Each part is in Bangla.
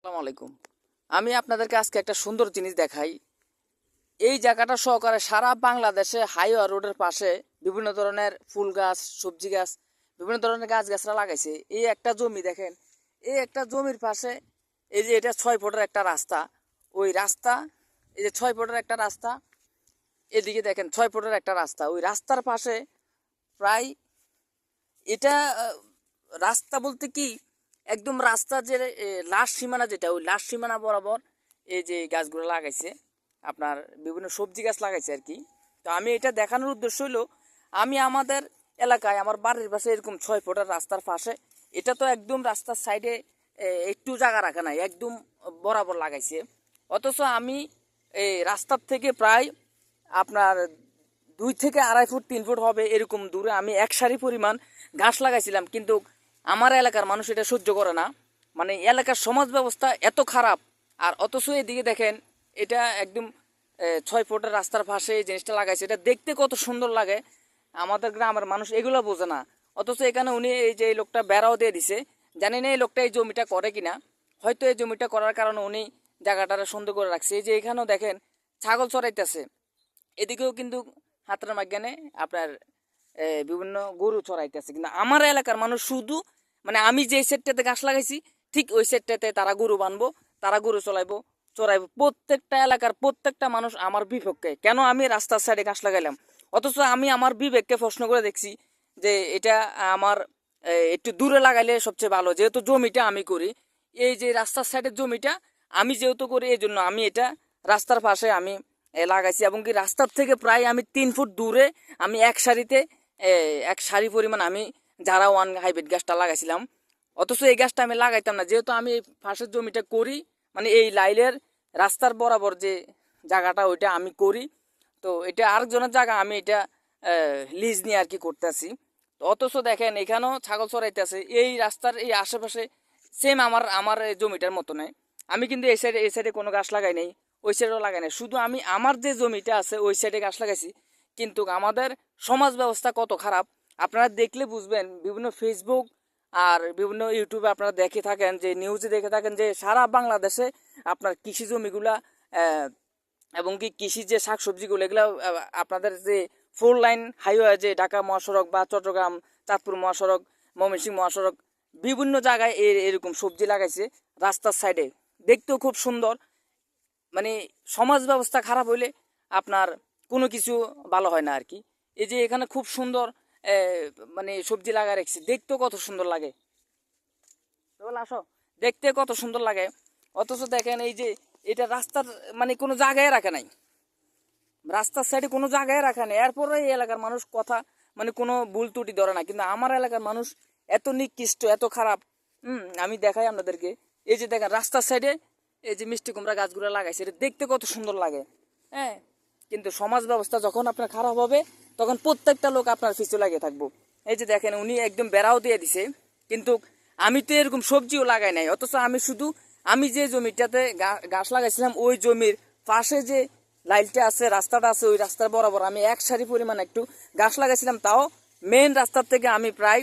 আসসালামু আলাইকুম। আমি আপনাদেরকে আজকে একটা সুন্দর জিনিস দেখাই। এই জায়গাটা সহকারে সারা বাংলাদেশে হাইওয়ে রোডের পাশে বিভিন্ন ধরনের ফুল গাছ, সবজি গাছ, বিভিন্ন ধরনের গাছগাছরা লাগাইছে। এই একটা জমি দেখেন, এই একটা জমির পাশে এই যে এটা 6 ফুটের একটা রাস্তা। ওই রাস্তা, এই যে 6 ফুটের একটা রাস্তা, এদিকে দেখেন 6 ফুটের একটা রাস্তা। ওই রাস্তার পাশে প্রায় এটা রাস্তা বলতে কি, একদম রাস্তা যে লাস্ট সীমানা, যেটা ওই লাস্ট সীমানা বরাবর এই যে গাছগুলো লাগাইছে, আপনার বিভিন্ন সবজি গাছ লাগাইছে আর কি। তো আমি এটা দেখানোর উদ্দেশ্য হলো, আমি আমাদের এলাকায় আমার বাড়ির পাশে এরকম 6 ফুটের রাস্তার পাশে, এটা তো একদম রাস্তার সাইডে একটু জায়গা রাখা নাই, একদম বরাবর লাগাইছে। অথচ আমি এই রাস্তার থেকে প্রায় আপনার 2 থেকে আড়াই ফুট 3 ফুট হবে এরকম দূরে আমি এক সারি পরিমাণ গাছ লাগাইছিলাম, কিন্তু আমার এলাকার মানুষ এটা সহ্য করে না। মানে এলাকার সমাজ ব্যবস্থা এত খারাপ। আর অথচ এদিকে দেখেন, এটা একদম 6 ফুটের রাস্তার পাশে এই জিনিসটা লাগাইছে, এটা দেখতে কত সুন্দর লাগে। আমাদের গ্রামের মানুষ এগুলো বোঝে না। অথচ এখানে উনি এই যে এই লোকটা বেড়াও দিয়ে দিছে, জানি না এই লোকটা এই জমিটা করে কিনা। হয়তো এই জমিটা করার কারণে উনি জায়গাটারে সুন্দর করে রাখছে। এই যে এখানেও দেখেন ছাগল চড়াইতেছে, এদিকেও কিন্তু হাতের মাঝখানে আপনার বিভিন্ন গরু চড়াইতেছে। কিন্তু আমার এলাকার মানুষ শুধু, মানে আমি যে সেটটাতে গাছ লাগাইছি ঠিক ওই সেটটাতে তারা গরু বানবো, তারা গরু চড়াইবো। প্রত্যেকটা এলাকার প্রত্যেকটা মানুষ আমার বিপক্ষে। কেন আমি রাস্তার সাইডে গাছ লাগাইলাম? অথচ আমি আমার বিবেককে প্রশ্ন করে দেখছি যে এটা আমার একটু দূরে লাগাইলে সবচেয়ে ভালো, যেহেতু জমিটা আমি করি। এই যে রাস্তার সাইডের জমিটা আমি যেহেতু করি, এই জন্য আমি এটা রাস্তার পাশে আমি লাগাইছি। এবং কি রাস্তার থেকে প্রায় আমি 3 ফুট দূরে আমি এক সারিতে এক সারি পরিমাণ আমি যারা ওয়ান হাইব্রিড গাছটা লাগাইছিলাম। অথচ এই গাছটা আমি লাগাইতাম না, যেহেতু আমি এই পাশের জমিটা করি, মানে এই লাইনের রাস্তার বরাবর যে জায়গাটা ওইটা আমি করি। তো এটা আরেকজনের জায়গা, আমি এটা লিজ নিয়ে আর কি করতেছি। তো অথচ দেখেন এখানেও ছাগল চড়াইতেছে এই রাস্তার এই আশেপাশে, সেম আমার আমার এই জমিটার মতো নেই। আমি কিন্তু এই সাইডে কোনো গাছ লাগাই নাই, ওই সাইডেও লাগাই নাই। শুধু আমি আমার যে জমিটা আছে ওই সাইডে গাছ লাগাইছি। কিন্তু আমাদের সমাজ ব্যবস্থা কত খারাপ আপনারা দেখলে বুঝবেন। বিভিন্ন ফেসবুক আর বিভিন্ন ইউটিউবে আপনারা দেখে থাকেন, যে নিউজে দেখে থাকেন যে সারা বাংলাদেশে আপনার কৃষি জমিগুলা এবং কি কৃষি যে শাকসবজিগুলো, এগুলো আপনাদের যে 4 লাইন হাইওয়ে, যে ঢাকা মহাসড়ক বা চট্টগ্রাম চাঁদপুর মহাসড়ক, ময়মনসিংহ মহাসড়ক, বিভিন্ন জায়গায় এরকম সবজি লাগাইছে রাস্তার সাইডে, দেখতেও খুব সুন্দর। মানে সমাজ ব্যবস্থা খারাপ হইলে আপনার কোনো কিছু ভালো হয় না আর কি। এই যে এখানে খুব সুন্দর মানে সবজি লাগা রাখছি, দেখতেও কত সুন্দর লাগে। চল আসো, দেখতে কত সুন্দর লাগে। অথচ দেখেন এই যে এটা রাস্তার মানে কোনো জায়গায় রাখা নাই, রাস্তার সাইডে কোনো জায়গায় রাখা নেই। এরপরে এই এলাকার মানুষ কথা মানে কোনো ভুল ত্রুটি ধরে না, কিন্তু আমার এলাকার মানুষ এত নিকৃষ্ট, এত খারাপ। আমি দেখাই আপনাদেরকে। এই যে দেখেন রাস্তার সাইডে এই যে মিষ্টি কুমড়া গাছগুলো লাগাইছে, এটা দেখতে কত সুন্দর লাগে। হ্যাঁ, কিন্তু সমাজ ব্যবস্থা যখন আপনার খারাপ হবে, তখন প্রত্যেকটা লোক আপনার পিছু লাগিয়ে থাকবো। এই যে দেখেন উনি একদম বেড়াও দিয়ে দিছে, কিন্তু আমি তো এরকম সবজিও লাগাই নাই। অথচ আমি শুধু, আমি যে জমিটাতে গাছ লাগাইছিলাম ওই জমির পাশে যে লাইনটা আছে, রাস্তাটা আছে, ওই রাস্তার বরাবর আমি এক সারি পরিমাণ একটু গাছ লাগাইছিলাম। তাও মেন রাস্তার থেকে আমি প্রায়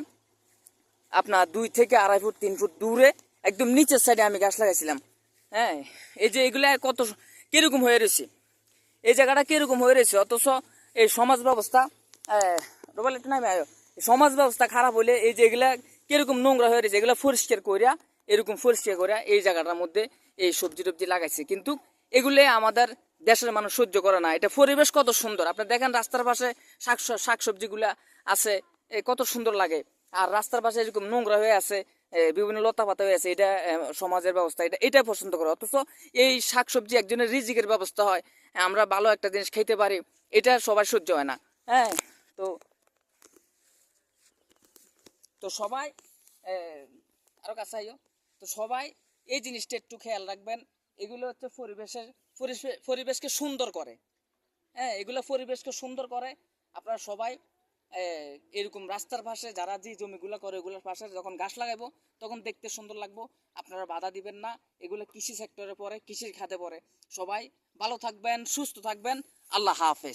আপনার 2 থেকে আড়াই ফুট 3 ফুট দূরে একদম নিচের সাইডে আমি গাছ লাগাইছিলাম। হ্যাঁ, এই যে এগুলা কত কিরকম হয়ে রয়েছে, এই জায়গাটা কিরকম হয়ে রয়েছে। অথচ এই সমাজ ব্যবস্থা রোবাল একটু নামে আয়ো, সমাজ ব্যবস্থা খারাপ হলে এই যে এগুলা কিরকম নোংরা হয়ে রয়েছে, এগুলা পরিষ্কার করিয়া, এরকম পরিষ্কার করিয়া এই জায়গাটার মধ্যে এই সবজি টবজি লাগাইছে। কিন্তু এগুলো আমাদের দেশের মানুষ সহ্য করে না। এটা পরিবেশ কত সুন্দর, আপনি দেখেন রাস্তার পাশে শাকসবজিগুলা আছে, কত সুন্দর লাগে। আর রাস্তার পাশে এরকম নোংরা হয়ে আছে, বিভিন্ন লতা পাতা হয়ে আছে, এটা সমাজের ব্যবস্থা, এটা পছন্দ করে। অথচ এই শাকসবজি একজনের রিজিকের ব্যবস্থা হয়, আমরা ভালো একটা জিনিস খেতে পারি, এটা সবাই সহ্য হয় না। হ্যাঁ, তো তো সবাই আরো কাছে আইও। তো সবাই এই জিনিসটা একটু খেয়াল রাখবেন। এগুলো হচ্ছে পরিবেশকে সুন্দর করে। হ্যাঁ, এগুলো পরিবেশকে সুন্দর করে। আপনারা সবাই এরকম রাস্তার পাশে যারা যে জমিগুলো করে ওগুলোর পাশে যখন গাছ লাগাইবো তখন দেখতে সুন্দর লাগবো। আপনারা বাধা দিবেন না, এগুলো কৃষি সেক্টরে পড়ে, কৃষির খাতে পড়ে। সবাই ভালো থাকবেন, সুস্থ থাকবেন। আল্লাহ হাফেজ।